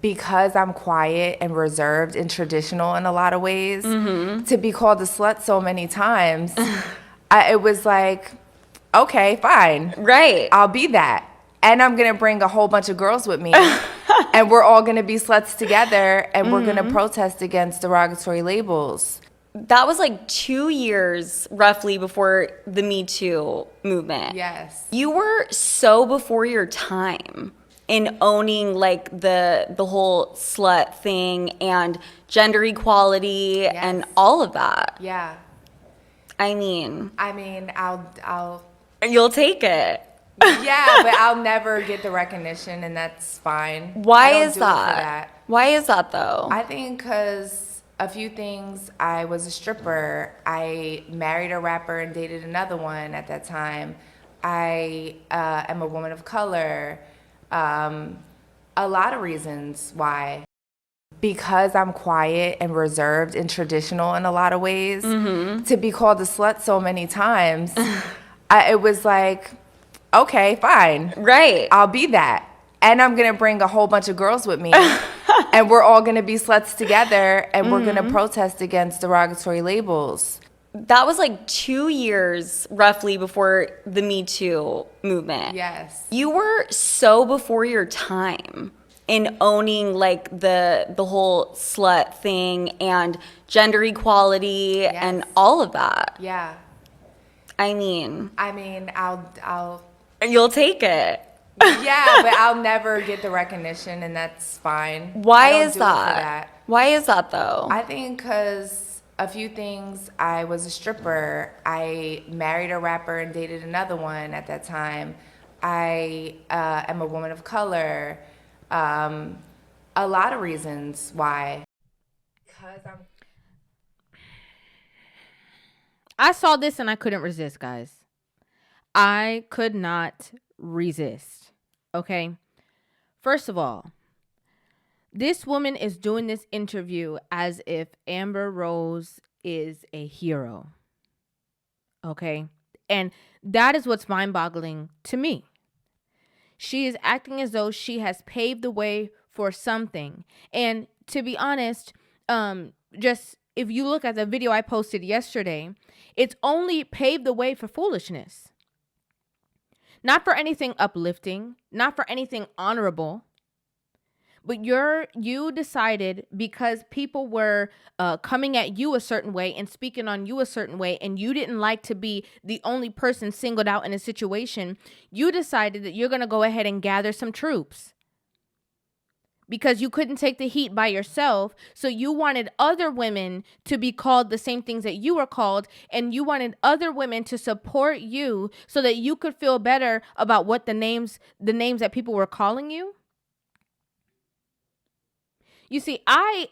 because I'm quiet and reserved and traditional in a lot of ways, to be called a slut so many times, it was like, okay, fine. Right. I'll be that. And I'm going to bring a whole bunch of girls with me. And we're all going to be sluts together. And we're going to protest against derogatory labels. That was like 2 years roughly before the Me Too movement. Yes. You were so before your time in owning like the whole slut thing and gender equality and all of that. Yeah. I mean, I'll you'll take it. Yeah, but I'll never get the recognition, and that's fine. Why I don't is do it for that? Why is that though? I think because a few things. I was a stripper. I married a rapper and dated another one at that time. I am a woman of color. A lot of reasons why. Because I'm quiet and reserved and traditional in a lot of ways, to be called a slut so many times, it was like, okay, fine. Right. I'll be that. And I'm going to bring a whole bunch of girls with me. And we're all going to be sluts together. And we're going to protest against derogatory labels. That was like 2 years roughly before the Me Too movement. Yes. You were so before your time in owning like the whole slut thing and gender equality and all of that. Yeah. I mean, I'll you'll take it. Yeah, but I'll never get the recognition, and that's fine. Why I don't is do it for that? Why is that though? I think because a few things. I was a stripper. I married a rapper and dated another one at that time. I am a woman of color. A lot of reasons why. I saw this and I couldn't resist, guys. I could not resist. Okay. First of all, this woman is doing this interview as if Amber Rose is a hero. Okay. And that is what's mind-boggling to me. She is acting as though she has paved the way for something. And to be honest, just if you look at the video I posted yesterday, it's only paved the way for foolishness. Not for anything uplifting, not for anything honorable. But you decided because people were coming at you a certain way and speaking on you a certain way, and you didn't like to be the only person singled out in a situation, you decided that you're going to go ahead and gather some troops. Because you couldn't take the heat by yourself, so you wanted other women to be called the same things that you were called, and you wanted other women to support you so that you could feel better about what the names that people were calling you. You see, I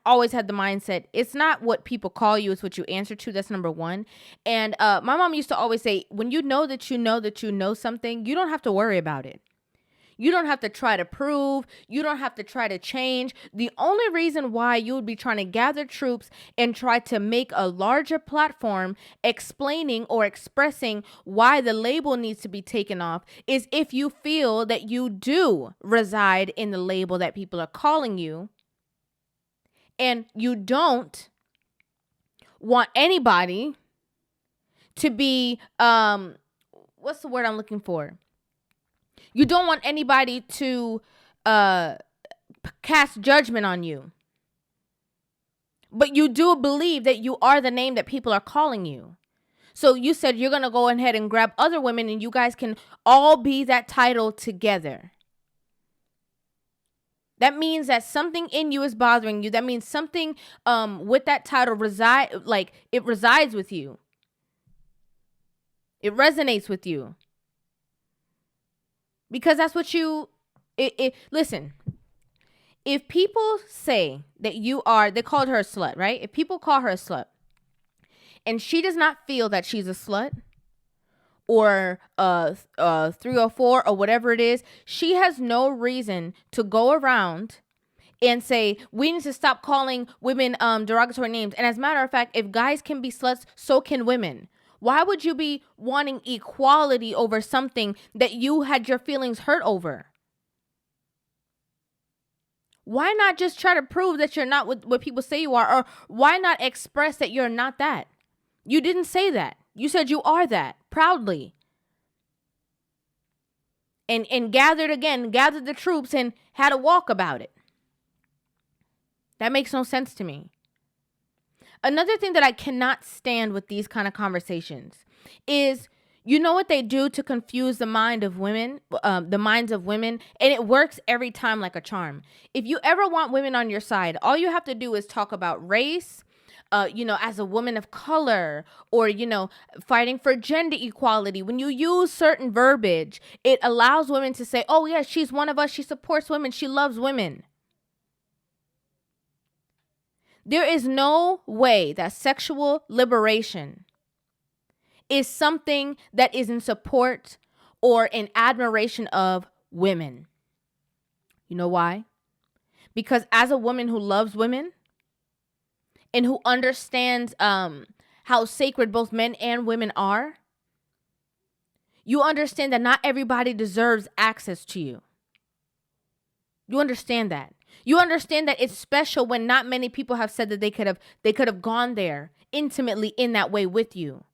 always had the mindset, it's not what people call you, it's what you answer to. That's number one. And my mom used to always say, when you know that you know something, you don't have to worry about it. You don't have to try to prove. You don't have to try to change. The only reason why you would be trying to gather troops and try to make a larger platform explaining or expressing why the label needs to be taken off is if you feel that you do reside in the label that people are calling you. And you don't want anybody to be, what's the word I'm looking for? You don't want anybody to cast judgment on you. But you do believe that you are the name that people are calling you. So you said you're going to go ahead and grab other women and you guys can all be that title together. That means that something in you is bothering you. That means something with that title it resides with you. It resonates with you. Because that's what listen, if people say that they called her a slut, right? If people call her a slut and she does not feel that she's a slut or 304 or whatever it is, she has no reason to go around and say, we need to stop calling women derogatory names. And as a matter of fact, if guys can be sluts, so can women. Why would you be wanting equality over something that you had your feelings hurt over? Why not just try to prove that you're not what people say you are? Or why not express that you're not that? You didn't say that. You said you are that proudly. And gathered the troops and had a walk about it. That makes no sense to me. Another thing that I cannot stand with these kind of conversations is, you know what they do to confuse the minds of women, and it works every time like a charm. If you ever want women on your side, all you have to do is talk about race, as a woman of color, or, fighting for gender equality. When you use certain verbiage, it allows women to say, oh, yeah, she's one of us. She supports women. She loves women. There is no way that sexual liberation is something that is in support or in admiration of women. You know why? Because as a woman who loves women and who understands how sacred both men and women are, you understand that not everybody deserves access to you. You understand that. You understand that it's special when not many people have said that they could have gone there intimately in that way with you.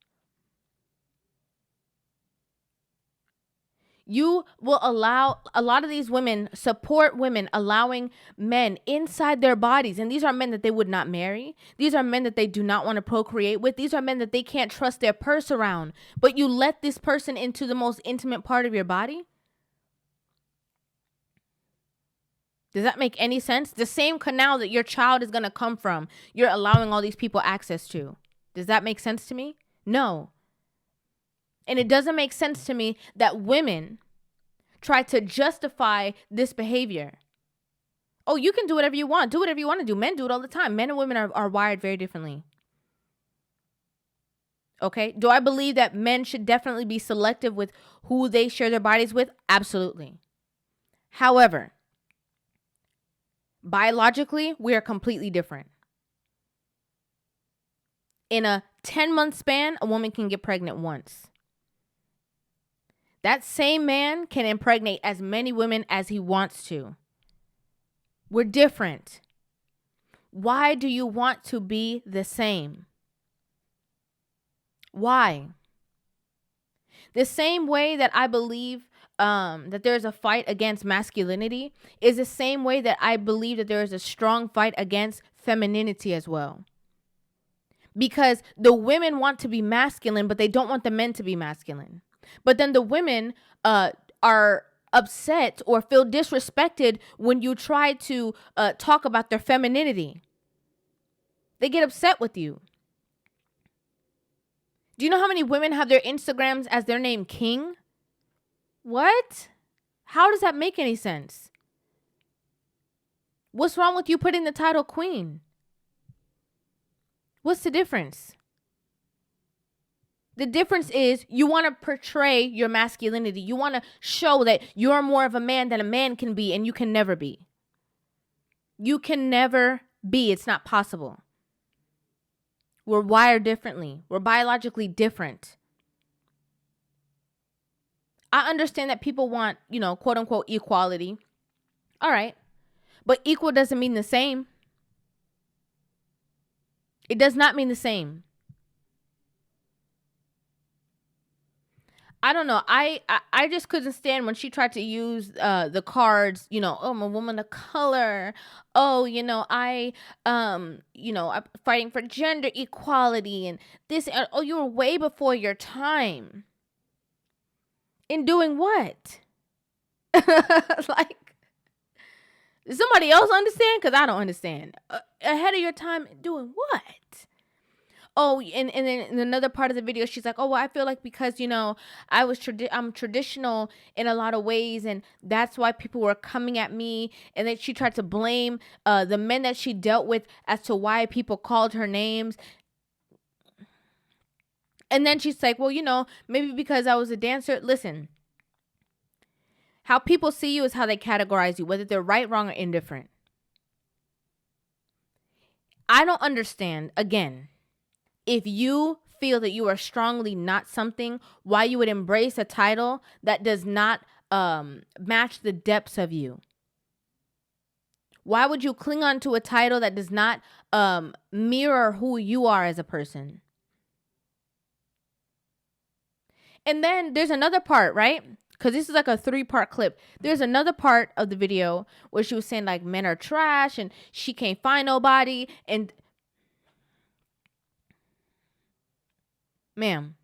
You will allow a lot of these women support women allowing men inside their bodies. And these are men that they would not marry. These are men that they do not want to procreate with. These are men that they can't trust their purse around. But you let this person into the most intimate part of your body? Does that make any sense? The same canal that your child is going to come from, you're allowing all these people access to. Does that make sense to me? No. And it doesn't make sense to me that women try to justify this behavior. Oh, you can do whatever you want. Do whatever you want to do. Men do it all the time. Men and women are wired very differently. Okay? Do I believe that men should definitely be selective with who they share their bodies with? Absolutely. However, biologically, we are completely different. In a 10-month span, a woman can get pregnant once. That same man can impregnate as many women as he wants to. We're different. Why do you want to be the same? Why? The same way that I believe that there's a fight against masculinity is the same way that I believe that there is a strong fight against femininity as well. Because the women want to be masculine, but they don't want the men to be masculine. But then the women are upset or feel disrespected when you try to talk about their femininity. They get upset with you. Do you know how many women have their Instagrams as their name King? What? How does that make any sense? What's wrong with you putting the title Queen? What's the difference? The difference is you want to portray your masculinity. You want to show that you're more of a man than a man can be, and you can never be. You can never be. It's not possible. We're wired differently. We're biologically different. I understand that people want, quote unquote, equality. All right. But equal doesn't mean the same. It does not mean the same. I don't know. I just couldn't stand when she tried to use the cards, oh, I'm a woman of color. Oh, I'm fighting for gender equality and this. Oh, you were way before your time. In doing what? Like, does somebody else understand? Because I don't understand. Ahead of your time doing what? Oh, and then in another part of the video, she's like, oh, well, I feel like because, I'm traditional in a lot of ways. And that's why people were coming at me. And then she tried to blame the men that she dealt with as to why people called her names. And then she's like, well, maybe because I was a dancer. Listen, how people see you is how they categorize you, whether they're right, wrong, or indifferent. I don't understand, again, if you feel that you are strongly not something, why you would embrace a title that does not match the depths of you. Why would you cling on to a title that does not mirror who you are as a person? And then there's another part, right? Because this is like a 3-part clip. There's another part of the video where she was saying like men are trash and she can't find nobody. And ma'am.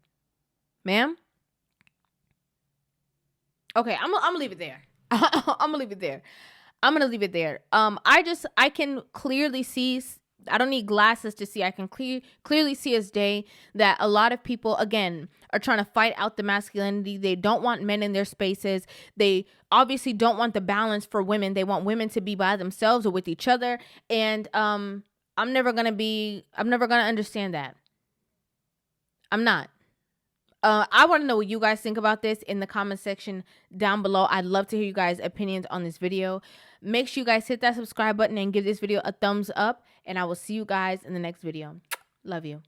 Okay, I'm gonna leave it there. I'm gonna leave it there. I can clearly see. I don't need glasses to see. I can clearly see as day that a lot of people, again, are trying to fight out the masculinity. They don't want men in their spaces. They obviously don't want the balance for women. They want women to be by themselves or with each other. And I'm never gonna understand that. I'm not. I want to know what you guys think about this in the comment section down below. I'd love to hear you guys' opinions on this video. Make sure you guys hit that subscribe button and give this video a thumbs up. And I will see you guys in the next video. Love you.